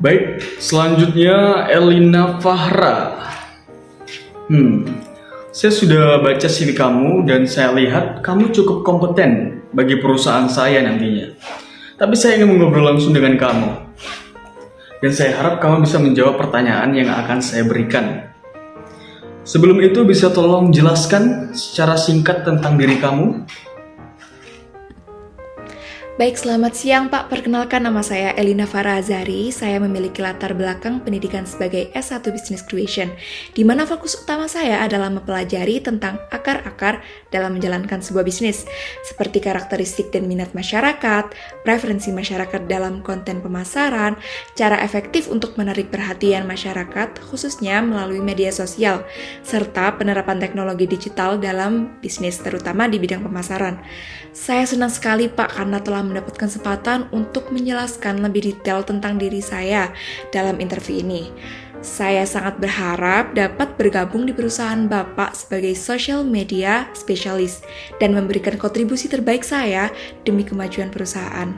Baik, selanjutnya Elina Fahra. Saya sudah baca CV kamu dan saya lihat kamu cukup kompeten bagi perusahaan saya nantinya. Tapi saya ingin mengobrol langsung dengan kamu. Dan saya harap kamu bisa menjawab pertanyaan yang akan saya berikan. Sebelum itu bisa tolong jelaskan secara singkat tentang diri kamu? Baik, selamat siang Pak. Perkenalkan, nama saya Elina Farah Azari. Saya memiliki latar belakang pendidikan sebagai S1 Business Creation, di mana fokus utama saya adalah mempelajari tentang akar-akar dalam menjalankan sebuah bisnis, seperti karakteristik dan minat masyarakat, preferensi masyarakat dalam konten pemasaran, cara efektif untuk menarik perhatian masyarakat, khususnya melalui media sosial, serta penerapan teknologi digital dalam bisnis, terutama di bidang pemasaran. Saya senang sekali Pak karena telah mendapat kesempatan untuk menjelaskan lebih detail tentang diri saya dalam interview ini. Saya sangat berharap dapat bergabung di perusahaan Bapak sebagai social media specialist dan memberikan kontribusi terbaik saya demi kemajuan perusahaan.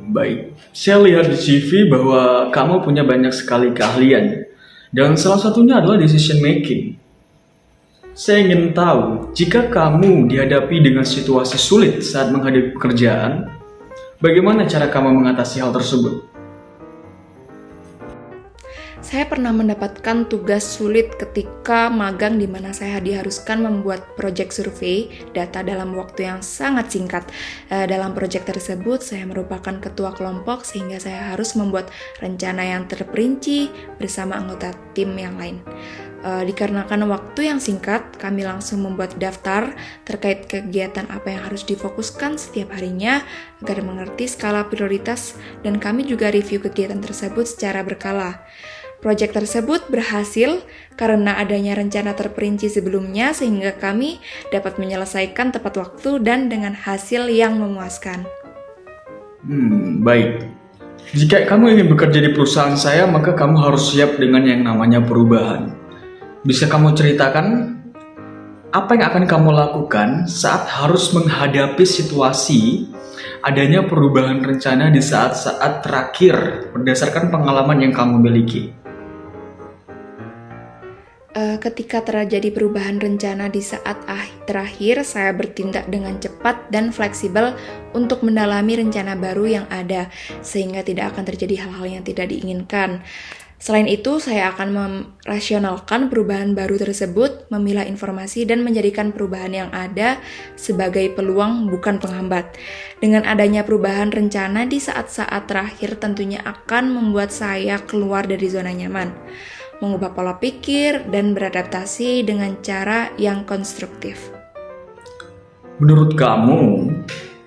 Baik, saya lihat di CV bahwa kamu punya banyak sekali keahlian dan salah satunya adalah decision making. Saya ingin tahu, jika kamu dihadapi dengan situasi sulit saat menghadapi pekerjaan, bagaimana cara kamu mengatasi hal tersebut? Saya pernah mendapatkan tugas sulit ketika magang di mana saya diharuskan membuat proyek survei data dalam waktu yang sangat singkat. Dalam proyek tersebut, saya merupakan ketua kelompok sehingga saya harus membuat rencana yang terperinci bersama anggota tim yang lain. Dikarenakan waktu yang singkat, kami langsung membuat daftar terkait kegiatan apa yang harus difokuskan setiap harinya agar mengerti skala prioritas, dan kami juga review kegiatan tersebut secara berkala. Proyek tersebut berhasil karena adanya rencana terperinci sebelumnya sehingga kami dapat menyelesaikan tepat waktu dan dengan hasil yang memuaskan. Baik. Jika kamu ingin bekerja di perusahaan saya, maka kamu harus siap dengan yang namanya perubahan. Bisa kamu ceritakan apa yang akan kamu lakukan saat harus menghadapi situasi adanya perubahan rencana di saat-saat terakhir berdasarkan pengalaman yang kamu miliki? Ketika terjadi perubahan rencana di saat terakhir, saya bertindak dengan cepat dan fleksibel untuk mendalami rencana baru yang ada, sehingga tidak akan terjadi hal-hal yang tidak diinginkan. Selain itu, saya akan merasionalkan perubahan baru tersebut, memilah informasi, dan menjadikan perubahan yang ada sebagai peluang bukan penghambat. Dengan adanya perubahan rencana di saat-saat terakhir tentunya akan membuat saya keluar dari zona nyaman, mengubah pola pikir, dan beradaptasi dengan cara yang konstruktif. Menurut kamu,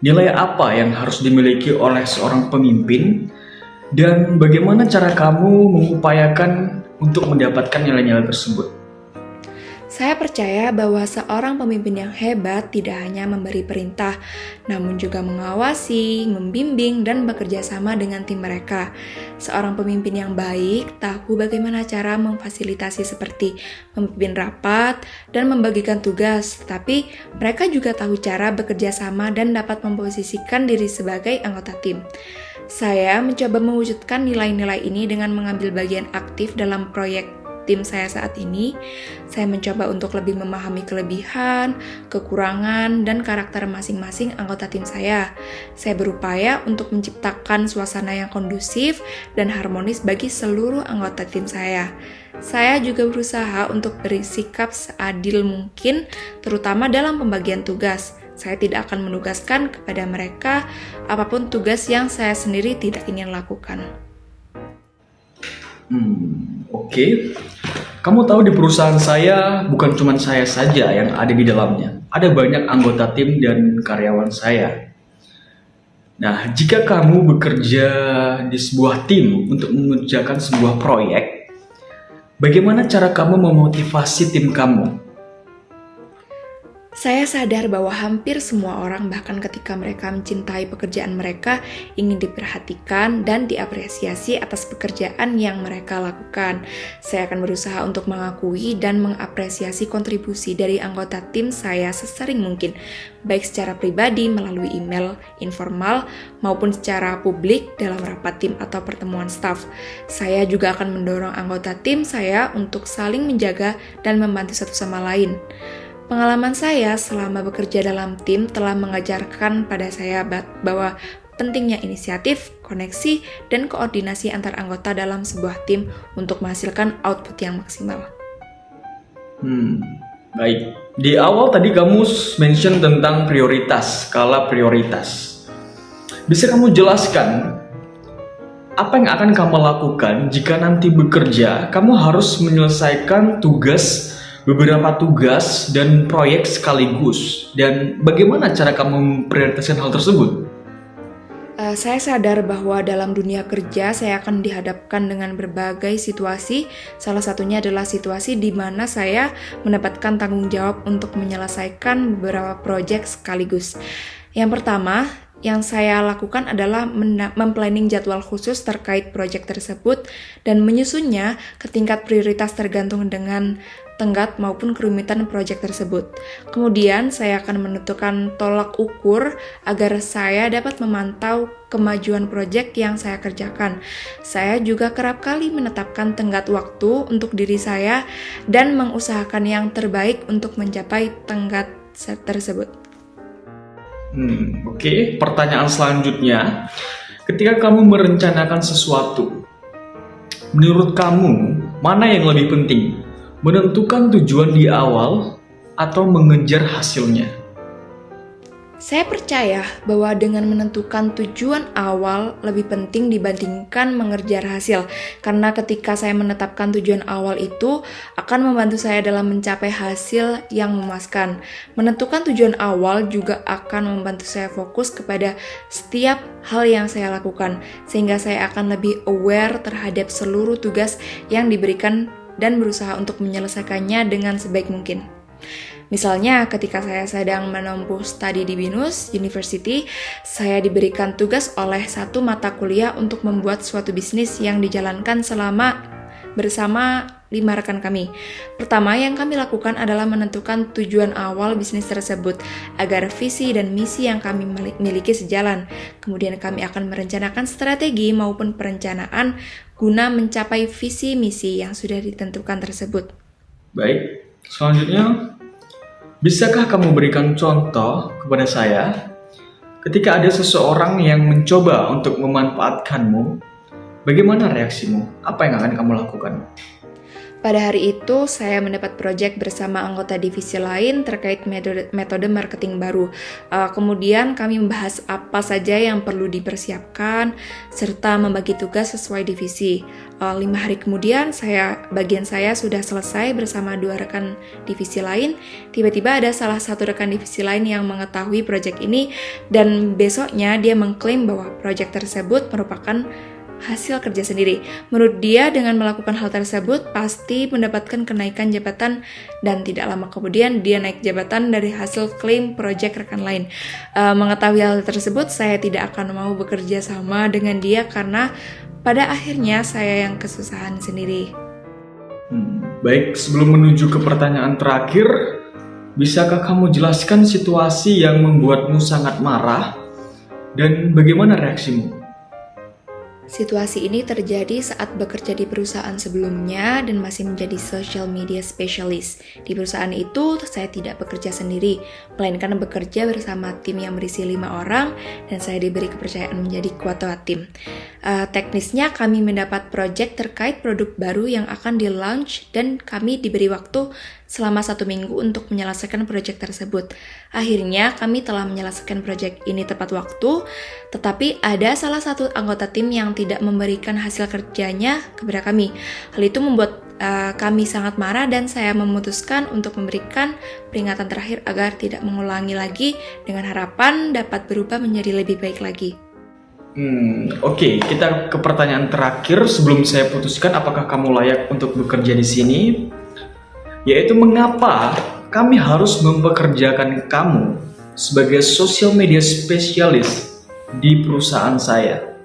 nilai apa yang harus dimiliki oleh seorang pemimpin? Dan bagaimana cara kamu mengupayakan untuk mendapatkan nilai-nilai tersebut? Saya percaya bahwa seorang pemimpin yang hebat tidak hanya memberi perintah, namun juga mengawasi, membimbing, dan bekerja sama dengan tim mereka. Seorang pemimpin yang baik tahu bagaimana cara memfasilitasi seperti memimpin rapat dan membagikan tugas, tetapi mereka juga tahu cara bekerja sama dan dapat memposisikan diri sebagai anggota tim. Saya mencoba mewujudkan nilai-nilai ini dengan mengambil bagian aktif dalam proyek tim saya saat ini. Saya mencoba untuk lebih memahami kelebihan, kekurangan, dan karakter masing-masing anggota tim saya. Saya berupaya untuk menciptakan suasana yang kondusif dan harmonis bagi seluruh anggota tim saya. Saya juga berusaha untuk bersikap seadil mungkin, terutama dalam pembagian tugas. Saya tidak akan menugaskan kepada mereka apapun tugas yang saya sendiri tidak ingin lakukan. Oke. Kamu tahu di perusahaan saya bukan cuma saya saja yang ada di dalamnya. Ada banyak anggota tim dan karyawan saya. Nah, jika kamu bekerja di sebuah tim untuk mengerjakan sebuah proyek, bagaimana cara kamu memotivasi tim kamu? Saya sadar bahwa hampir semua orang, bahkan ketika mereka mencintai pekerjaan mereka, ingin diperhatikan dan diapresiasi atas pekerjaan yang mereka lakukan. Saya akan berusaha untuk mengakui dan mengapresiasi kontribusi dari anggota tim saya sesering mungkin, baik secara pribadi melalui email informal maupun secara publik dalam rapat tim atau pertemuan staf. Saya juga akan mendorong anggota tim saya untuk saling menjaga dan membantu satu sama lain. Pengalaman saya selama bekerja dalam tim telah mengajarkan pada saya bahwa pentingnya inisiatif, koneksi, dan koordinasi antar anggota dalam sebuah tim untuk menghasilkan output yang maksimal. Baik. Di awal tadi kamu mention tentang prioritas, skala prioritas. Bisa kamu jelaskan apa yang akan kamu lakukan jika nanti bekerja, kamu harus menyelesaikan beberapa tugas dan proyek sekaligus, dan bagaimana cara kamu memprioritaskan hal tersebut? Saya sadar bahwa dalam dunia kerja saya akan dihadapkan dengan berbagai situasi. Salah satunya adalah situasi di mana saya mendapatkan tanggung jawab untuk menyelesaikan beberapa proyek sekaligus. Yang pertama, yang saya lakukan adalah memplanning jadwal khusus terkait proyek tersebut dan menyusunnya ke tingkat prioritas tergantung dengan tenggat maupun kerumitan proyek tersebut. Kemudian saya akan menentukan tolak ukur agar saya dapat memantau kemajuan proyek yang saya kerjakan. Saya juga kerap kali menetapkan tenggat waktu untuk diri saya dan mengusahakan yang terbaik untuk mencapai tenggat tersebut. Oke. Pertanyaan selanjutnya, ketika kamu merencanakan sesuatu, menurut kamu mana yang lebih penting? Menentukan tujuan di awal atau mengejar hasilnya? Saya percaya bahwa dengan menentukan tujuan awal lebih penting dibandingkan mengejar hasil, karena ketika saya menetapkan tujuan awal itu akan membantu saya dalam mencapai hasil yang memuaskan. Menentukan tujuan awal juga akan membantu saya fokus kepada setiap hal yang saya lakukan, sehingga saya akan lebih aware terhadap seluruh tugas yang diberikan dan berusaha untuk menyelesaikannya dengan sebaik mungkin. Misalnya, ketika saya sedang menempuh studi di Binus University, saya diberikan tugas oleh satu mata kuliah untuk membuat suatu bisnis yang dijalankan bersama 5 rekan kami. Pertama yang kami lakukan adalah menentukan tujuan awal bisnis tersebut agar visi dan misi yang kami miliki sejalan. Kemudian kami akan merencanakan strategi maupun perencanaan guna mencapai visi misi yang sudah ditentukan tersebut. Baik, selanjutnya, bisakah kamu berikan contoh kepada saya ketika ada seseorang yang mencoba untuk memanfaatkanmu? Bagaimana reaksimu? Apa yang akan kamu lakukan? Pada hari itu, saya mendapat proyek bersama anggota divisi lain terkait metode marketing baru. Kemudian kami membahas apa saja yang perlu dipersiapkan, serta membagi tugas sesuai divisi. 5 hari kemudian, bagian saya sudah selesai bersama 2 rekan divisi lain. Tiba-tiba ada salah satu rekan divisi lain yang mengetahui proyek ini, dan besoknya dia mengklaim bahwa proyek tersebut merupakan hasil kerja sendiri. Menurut dia, dengan melakukan hal tersebut pasti mendapatkan kenaikan jabatan, dan tidak lama kemudian dia naik jabatan dari hasil klaim proyek rekan lain. Mengetahui hal tersebut, saya tidak akan mau bekerja sama dengan dia karena pada akhirnya saya yang kesusahan sendiri. Baik, sebelum menuju ke pertanyaan terakhir, bisakah kamu jelaskan situasi yang membuatmu sangat marah dan bagaimana reaksimu? Situasi ini terjadi saat bekerja di perusahaan sebelumnya dan masih menjadi social media specialist. Di perusahaan itu, saya tidak bekerja sendiri, melainkan bekerja bersama tim yang berisi 5 orang, dan saya diberi kepercayaan menjadi ketua tim. Teknisnya, kami mendapat proyek terkait produk baru yang akan di-launch, dan kami diberi waktu selama 1 minggu untuk menyelesaikan proyek tersebut. Akhirnya, kami telah menyelesaikan proyek ini tepat waktu, tetapi ada salah satu anggota tim yang tidak memberikan hasil kerjanya kepada kami. Hal itu membuat kami sangat marah, dan saya memutuskan untuk memberikan peringatan terakhir agar tidak mengulangi lagi, dengan harapan dapat berubah menjadi lebih baik lagi. Oke, kita ke pertanyaan terakhir sebelum saya putuskan apakah kamu layak untuk bekerja di sini, yaitu mengapa kami harus mempekerjakan kamu sebagai social media spesialis di perusahaan saya.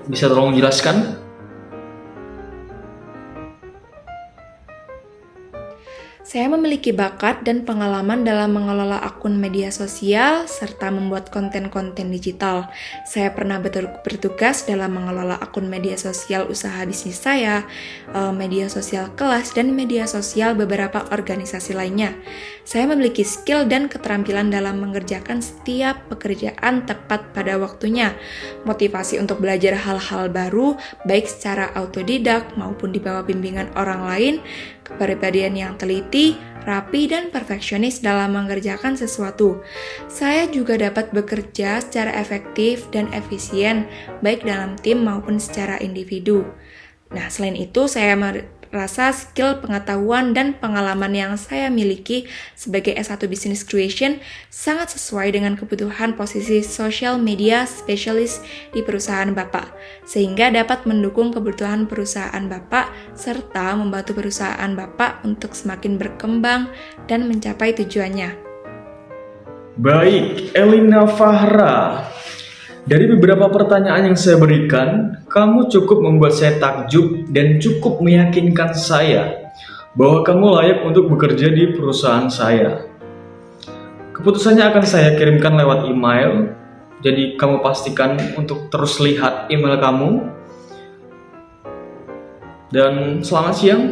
Bisa tolong jelaskan? Saya memiliki bakat dan pengalaman dalam mengelola akun media sosial serta membuat konten-konten digital. Saya pernah bertugas dalam mengelola akun media sosial usaha bisnis saya, media sosial kelas, dan media sosial beberapa organisasi lainnya. Saya memiliki skill dan keterampilan dalam mengerjakan setiap pekerjaan tepat pada waktunya. Motivasi untuk belajar hal-hal baru, baik secara autodidak maupun di bawah bimbingan orang lain, kepribadian yang teliti, rapi, dan perfeksionis dalam mengerjakan sesuatu. Saya juga dapat bekerja secara efektif dan efisien, baik dalam tim maupun secara individu. Nah, selain itu, saya merasa skill, pengetahuan, dan pengalaman yang saya miliki sebagai S1 Business Creation sangat sesuai dengan kebutuhan posisi social media specialist di perusahaan Bapak, sehingga dapat mendukung kebutuhan perusahaan Bapak serta membantu perusahaan Bapak untuk semakin berkembang dan mencapai tujuannya. Baik, Elina Fahra. Dari beberapa pertanyaan yang saya berikan, kamu cukup membuat saya takjub dan cukup meyakinkan saya bahwa kamu layak untuk bekerja di perusahaan saya. Keputusannya akan saya kirimkan lewat email, jadi kamu pastikan untuk terus lihat email kamu. Dan selamat siang.